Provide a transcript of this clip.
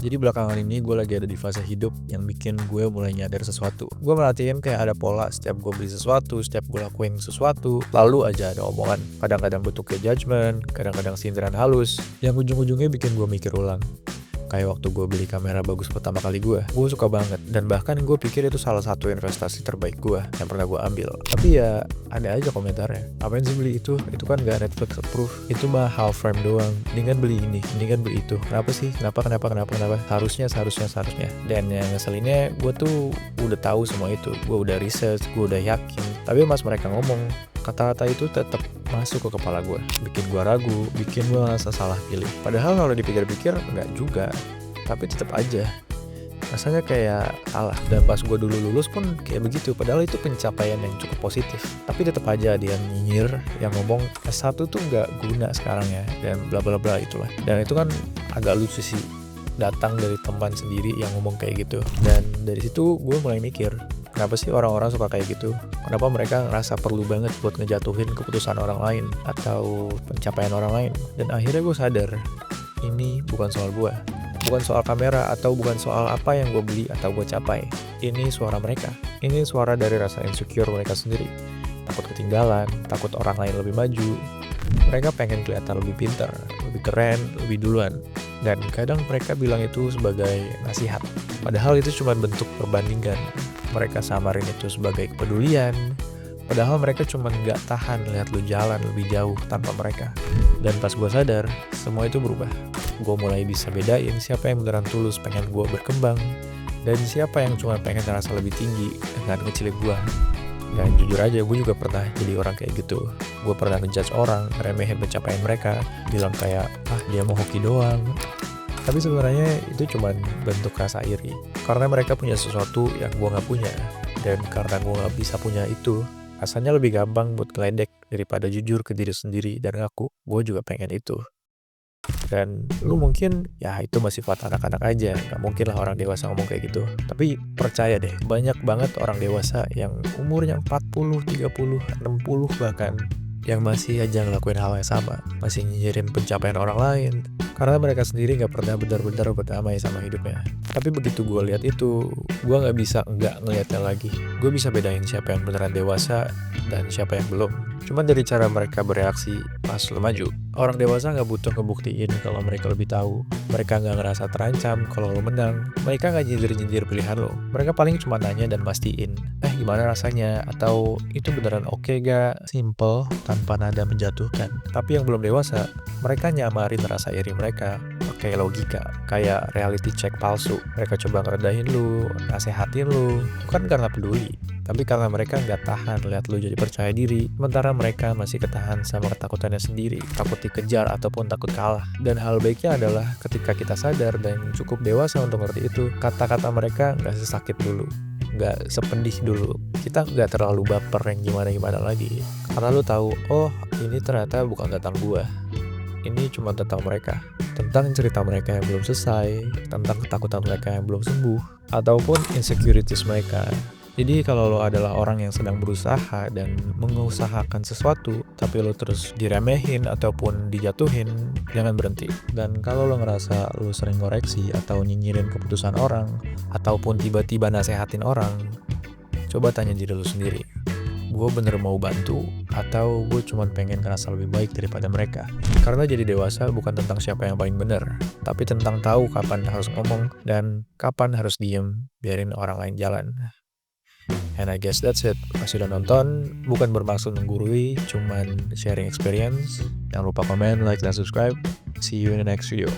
Jadi belakangan ini gue lagi ada di fase hidup yang bikin gue mulai nyadar sesuatu. Gue merhatiin kayak ada pola setiap gue beli sesuatu, setiap gue lakuin sesuatu, lalu aja ada omongan. Kadang-kadang bentuknya judgement, kadang-kadang sindiran halus, yang ujung-ujungnya bikin gue mikir ulang. Kayak waktu gue beli kamera bagus pertama kali gue suka banget. Dan bahkan gue pikir itu salah satu investasi terbaik gue yang pernah gue ambil. Tapi ya ada aja komentarnya, apain sih beli itu kan gak Netflix approved, itu mah half frame doang, mendingan beli ini, mendingan beli itu. Kenapa sih? Kenapa? Harusnya. Dan yang ngeselinnya, gue tuh udah tahu semua itu, gue udah research, gue udah yakin. Tapi pas mereka ngomong, kata-kata itu tetap masuk ke kepala gue, bikin gue ragu, bikin gue ngerasa salah pilih. Padahal kalau dipikir-pikir nggak juga, tapi tetap aja rasanya kayak salah. Dan pas gue dulu lulus pun kayak begitu, padahal itu pencapaian yang cukup positif. Tapi tetap aja dia nyinyir, yang ngomong S1 tuh nggak guna sekarang ya, dan bla bla bla itulah. Dan itu kan agak lucu sih, datang dari teman sendiri yang ngomong kayak gitu. Dan dari situ gue mulai mikir, kenapa sih orang-orang suka kayak gitu? Kenapa mereka ngerasa perlu banget buat ngejatuhin keputusan orang lain atau pencapaian orang lain? Dan akhirnya gue sadar, ini bukan soal gue, bukan soal kamera, atau bukan soal apa yang gue beli atau gue capai. Ini suara mereka. Ini suara dari rasa insecure mereka sendiri. Takut ketinggalan, takut orang lain lebih maju. Mereka pengen kelihatan lebih pintar, lebih keren, lebih duluan. Dan kadang mereka bilang itu sebagai nasihat, padahal itu cuma bentuk perbandingan. Mereka samarin itu sebagai kepedulian, padahal mereka cuma gak tahan lihat lu jalan lebih jauh tanpa mereka. Dan pas gue sadar, semua itu berubah. Gue mulai bisa bedain siapa yang beneran tulus pengen gue berkembang, dan siapa yang cuma pengen ngerasa lebih tinggi dengan ngecilin gue. Dan jujur aja, gue juga pernah jadi orang kayak gitu. Gue pernah ngejudge orang, ngeremehin pencapaian mereka, bilang kayak, dia mau hoki doang. Tapi sebenarnya itu cuma bentuk rasa iri, karena mereka punya sesuatu yang gue gak punya. Dan karena gue gak bisa punya itu, rasanya lebih gampang buat ngeledek daripada jujur ke diri sendiri dan ngaku, gue juga pengen itu. Dan lu mungkin, ya itu masih sifat anak-anak aja, gak mungkin lah orang dewasa ngomong kayak gitu. Tapi percaya deh, banyak banget orang dewasa yang umurnya 40, 30, 60 bahkan, yang masih aja ngelakuin hal yang sama, masih nyinyirin pencapaian orang lain, karena mereka sendiri gak pernah benar-benar berdamai sama hidupnya. Tapi begitu gue lihat itu, gue gak bisa nggak ngeliatnya lagi. Gue bisa bedain siapa yang beneran dewasa dan siapa yang belum. Cuman dari cara mereka bereaksi pas lo maju. Orang dewasa gak butuh ngebuktiin kalau mereka lebih tahu. Mereka gak ngerasa terancam kalau lo menang. Mereka gak nyindir-nyindir pilihan lo. Mereka paling cuma nanya dan mastiin, gimana rasanya? Atau itu beneran oke gak? Simple, tanpa nada menjatuhkan. Tapi yang belum dewasa, mereka nyamarin rasa iri mereka pakai logika, kayak reality check palsu. Mereka coba ngerendahin lu, nasehatin lu, bukan karena peduli, tapi karena mereka nggak tahan lihat lu jadi percaya diri, sementara mereka masih ketahan sama ketakutannya sendiri, takut dikejar ataupun takut kalah. Dan hal baiknya adalah ketika kita sadar dan cukup dewasa untuk ngerti itu, kata-kata mereka nggak sesakit dulu, nggak sependih dulu. Kita nggak terlalu baper yang gimana-gimana lagi, karena lu tahu, oh ini ternyata bukan tentang gua, ini cuma tentang mereka, tentang cerita mereka yang belum selesai, tentang ketakutan mereka yang belum sembuh, ataupun insecurities mereka. Jadi kalau lo adalah orang yang sedang berusaha dan mengusahakan sesuatu, tapi lo terus diremehin ataupun dijatuhin, jangan berhenti. Dan kalau lo ngerasa lo sering koreksi atau nyinyirin keputusan orang, ataupun tiba-tiba nasehatin orang, coba tanya diri lo sendiri. Gue bener mau bantu, atau gue cuma pengen ngerasa lebih baik daripada mereka? Karena jadi dewasa bukan tentang siapa yang paling bener, tapi tentang tahu kapan harus ngomong dan kapan harus diem, biarin orang lain jalan. And I guess that's it. Masih udah nonton, bukan bermaksud menggurui, cuman sharing experience. Jangan lupa komen, like, dan subscribe. See you in the next video.